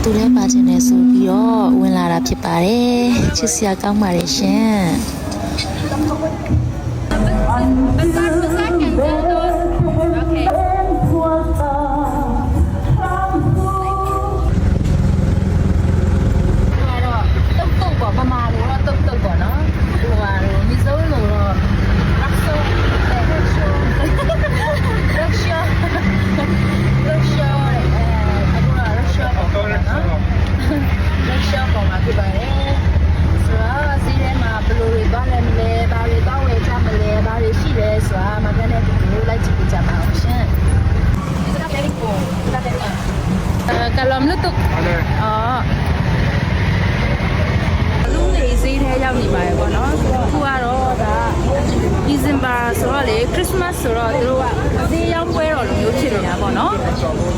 သူလည်းပါချင်တယ်ဆိုပြီးတော့ဝင်လာတာဖြစ်ပါတယ်ချစ်စရာကောင်းပါတယ်ရှင်Kalau menutup. Oh. Lu ni sih dia yang ni baik, kono. Tua roh dah. December soalnya Christmas soalnya tu dia yang baru lu ciri ya, kono.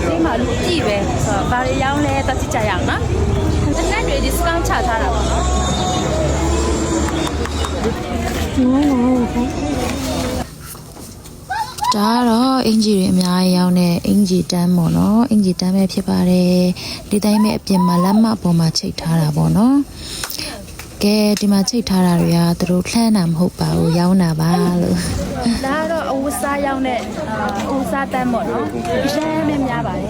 Dia malu cibe. So, baru yang le tak cicak yang na. Nanti dia diskon cakap lah, kono. ဒါကတော့အင်ဂျီတွေအများကြီးရောင်းတဲ့အင်ဂျီတန်းပေါ့နော်အင်ဂျီတန်းပဲဖြစ်ပါတယ်ဒီတိုင်းပဲအပြင်မှာလက်မပေါ်မှာချိတ်ထားတာပေါ့နော်ကဲဒီမှာချိတ်ထားတာတွေကသူတို့လှမ်းတာမဟုတ်ပါဘူးရောင်းတာပါလို့ဒါကတော့အဝတ်စားရောင်းတဲ့အဝတ်စားတန်းပေါ့နော်ရှမ်းပဲများပါတယ်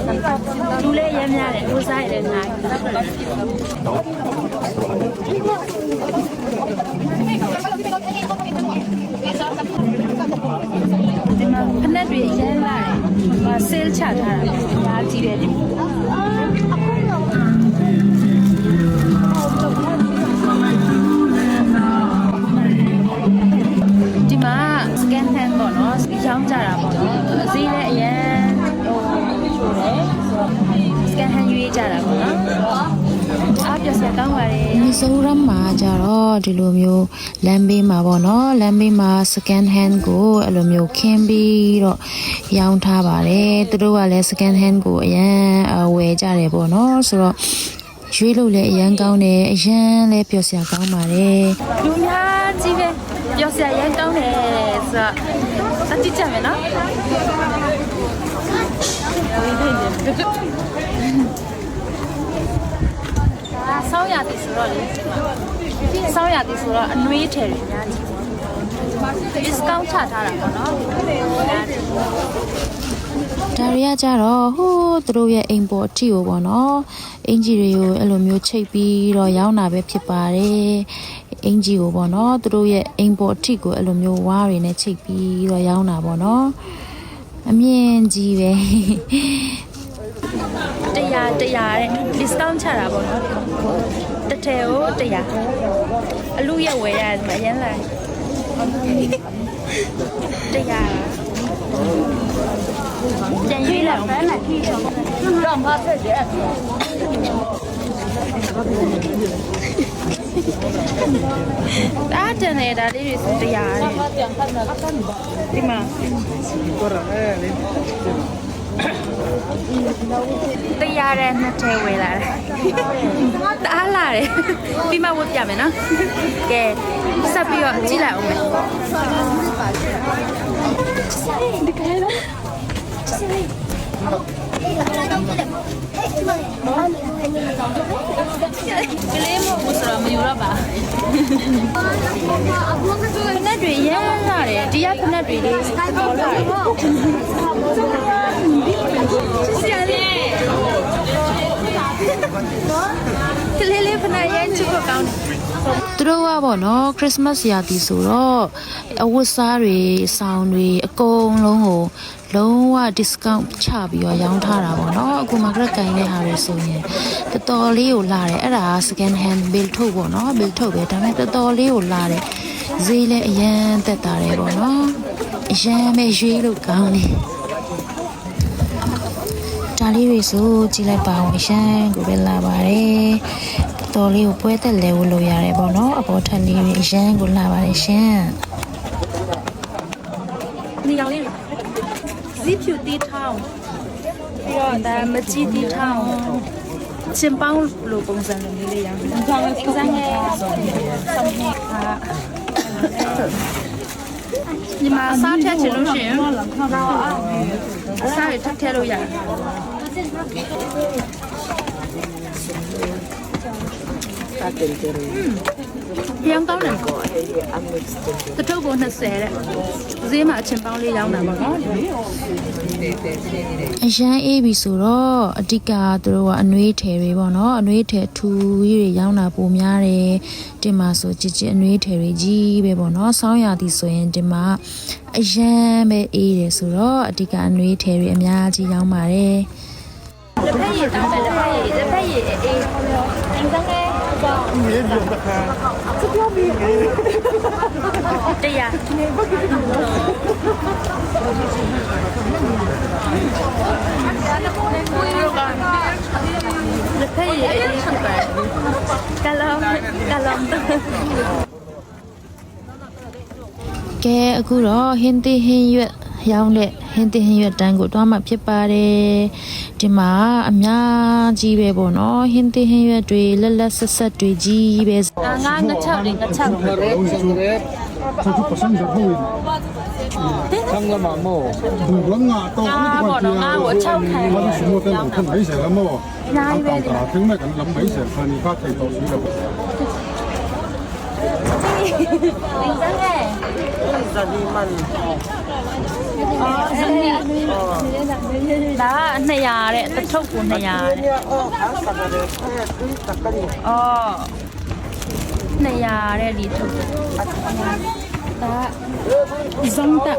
လူလည်းရဲများတယ်အဝတ်စားရတဲ့နိုင်ဖနက်တွေရမ်းလာတယ်ဆဲလ်ချထားတာညာကြည့်တယ်ဒီမှာ scan hand ပေါ့နော်ရောင်းကြတာပေါ့နော်ဈေးလည်းအရင်ချိုးတယ်ဆိုတော့ scan hand ရွေးကြတာပေါ့နော်အားပြစကောင်းပါလေမစိုးရမှာကြတော့ဒီလိုမျိုးလမ်းဘေးမှာပေါ့နော်လမ်းဘေးမှာ scan hand ကိုအဲ့လိုမျိုးခင်းပြီးတော့ရောင်းထားပါတယ်သူတို့ကလည်း scan hand ကိုအရင်ဝယ်ကြတယ်ပေါ့နော်ဆိုတော့ရွေးလို့လည်းအရင်ကောင်းတယ်အရင်လည်းပြစရာကောင်းပါတယ်လူများကြီးပဲပြစရာရမ်းကောင်းတယ်ဆိုတော့စတိကြမယ်နော်ဆောင်းရသည်ဆိုတော့လေဆောင်းရသည်ဆိုတော့အနှွေးထည်တွေများကြီး discount ချထားတာပေါ့နော်ဒါရီကကြတော့ဟိုးသူတို့ရဲ့အိမ်ပေါ်အထီကိုပေါ့နော်အင်ဂျီတွေကိုအဲ့လိုမျိုးချိတ်ပြီးတော့ရောင်းတာပဲဖြစ်ပါတယ်အင်ဂျီကိုပေါ့နော်သူတို့ရဲ့အိမ်ပေါ်အထီကိုအဲ့လိုမျိုးဝါးတွေနဲ့ချိတ်ပြီးတော့ရောင်းတာပေါ့နော်အမြင့်ကြီးပဲ100တဲ့ discount ချတာပေါ့နော်တစ်ထည်ကို100အလူရက်ဝယ်ရတယ်မရမ်းလာ100ပြန်ရွေးလိုက်အောင်တော့မဖက်တယ်ဒါတန်နေတာလေးတွေဆို100တဲ့ဒီမှာတရားတဲ့နှစ်ထဲဝယ်လာတယ်တအားလာတယ်ပြီးမှဝတ်ပြမယ်နော်ကဲဆက်ပြီးတော့ကြည့်လိုက်အောင်မယ်ဒီကဲတော့ကလေးမဟုတ်ဆိုတော့မယူတော့ပါဖနက်တွေရမ်းလာတယ်ဒီကဖနက်တွေလေးပေါ်လာတယ်ဆရာလေးကလေးလေးဖနက်ရမ်းချစ်ဖို့ကောင်းတယ်သူတို့ကပေါ့နော်ခရစ်စမတ်ရာသီဆိုတော့အဝတ်စားတွေစောင်တွေအကုန်လုံးကိုလုံးဝ discount ချပြီးတော့ရောင်းထားတာပေါ့နော်အခုမှကရက်ကိုင်းတဲ့ဟာတွေဆိုရင်တော်တော်လေးကိုလာတယ်အဲ့ဒါ second hand bill ထုတ်ပေါ့နော် bill ထုတ်ပဲဒါပေမဲ့တော်တော်လေးကိုလာတယ်ဈေးလည်းအရန်သက်သာတယ်ပေါ့နော်အရန်ပဲရွေးလို့ကောင်းတယ်ဒါလေးတွေဆိုကြည့်လိုက်ပါဦးရှမ်းကိုပဲလာပါတယ်တော်လေးကိုပွဲသက်လဲဝလို့ရတယ်ပေါ့နော်အပေါ်ထက်လေးတွေအရန်ကိုလာပါတယ်ရှမ်းနေရောင်လေးဇီဖြူတီထောင်းပြီးတော့ဒါမကြီးတီထောင်းချင်းပေါင်းလိုပုံစံလေးလေးရောင်တယ်ဆောင်းရဲ့ဆောင်းရဲ့ဒီမှာစားထည့်ချင်လို့ရှိရင်စားရထည့်လို့ရတယ် ရောင်းကောင်းတယ်တထုပ်ကို20တဲ့ဈေးမှာအချင်းပေါင်းလေးရောင်းတာပေါ့နော်အရန်အေးပြီဆိုတော့အတိကသူတို့ကအနှွေးထည်တွေပေါ့နော်အနှွေးထည်ထူကြီးတွေရောင်းတာပိုများတယ်တင်မှာဆိုကြည်အနှွေးထည်တွေကြီးပဲပေါ့နော်ဆောင်းရာသီဆိုရင်တင်မှာအရန်ပဲအေးတယ်ဆိုတော့အတိကအနှွေးထည်တွေအများကြီးရောင်းပါတယ်လက်ဖက်ရည်တောင်းတယ်လက်ဖက်ရည်အေးအင်းသားလေးမြေပြုံးတခါစပမီတရားလက်ဖက်ရည်အေးဖြစ်ပါတယ်ကလောကဲအခုတော့ဟင်းသေးဟင်းရွက်ရောင်းတဲ့ဟင်းသေးဟင်းရွက်တန်းကိုတွားမှဖြစ်ပါတယ်ဒီမှာအများကြီးပဲပေါ့နော်ဟင်းသေးဟင်းရွက်တွေလက်လက်ဆက်ဆက်တွေကြီးပဲငါ6လေး6참가 마모 두번나 또啊，我能啊，我超开。我是什么跟我看没事了么？听那个人没事，看你发太多水了。零三哎。这里蛮。哦，那200တဲ့တစ်ထုပ်ကို200တဲ့อ๋อ200တဲ့ဒီထုပ်ဒါဇုံတက်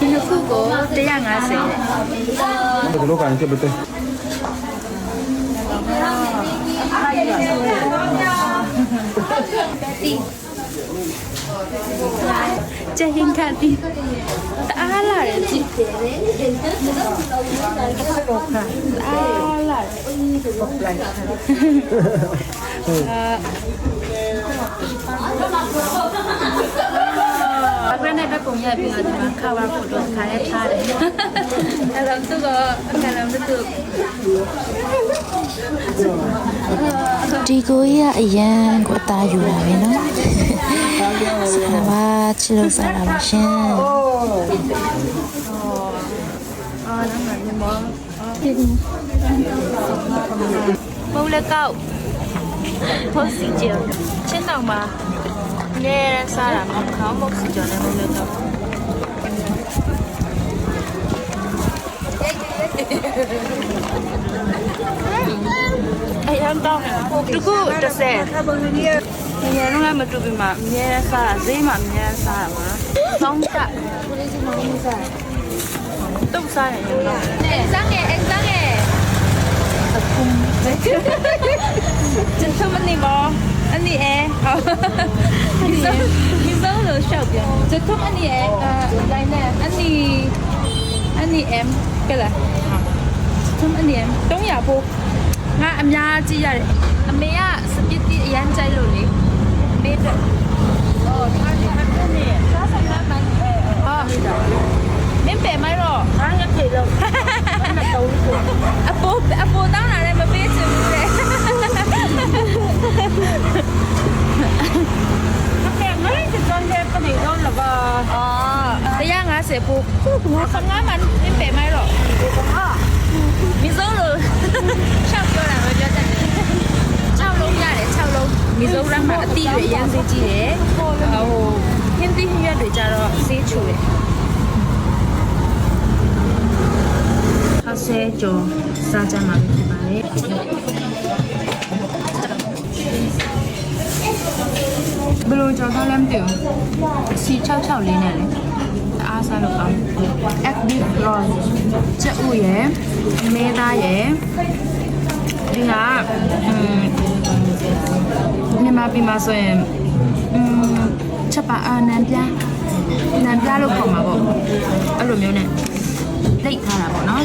ဒီခုကို150တဲ့ဘယ်လိုကန်ကြည့်ဘယ်ကျရင်ခတ်ဒီတအားလာတယ်ကြည့်အားလာအခုနဲ့တော့ပုံရပြီးတော့ဒီမှာခါပါဖို့တော့ခါရဲထားတယ်အဲ့တော့သူကကလည်းမတူဒီကိုကြီးကအရန်ကိုတာယူလာပဲနော်ဆရာမချစ်လို့စားတာပါရှင်အော်နောက်မှမောမုံလက်ကောက်ဖို့စီကျချင်းတောင်ပါနဲစားတာမခေါင်းမုတ်စီကျနဲ့မုံလက်ကောက်အဲ့တော့တကူ30ညနေတော့မတူပြီမှာအများစားတာဈေးမှာအများစားတာပါတောင်းတက်တုတ်စားရင်ရောစားငယ်真他妈你吗？你哎，好，你走了小边，这他妈你哎，来呢，你 em 个啦，他妈你 em，东亚不？我阿妈只呀，阿妹啊，是别的人在路里，别的。哦，他你，他是慢慢哦，免白买咯，他个皮咯，阿婆当然来没别吃嘞。哦，这样啊，谁不？我刚刚嘛，你别买了。米粥了，超漂亮，我觉得。炒龙呀嘞，炒龙，米粥让嘛地位样子几嘞，然后天地远对家了，谁出嘞？好些就沙家嘛，对吧嘞？ဘယ်လိုကြော်ထားလဲမသိဘူးစီ66လေးနဲ့လေအားစားလို့ကောင်း active roll ချက်ဥရယ်မဲသားရယ်ဒီကမြန်မာပြည်မှာဆိုရင်ချက်ပါနံပြလို့ခေါ်မှာပေါ့အဲ့လိုမျိုးနဲ့လိတ်ထားတာပေါ့နော်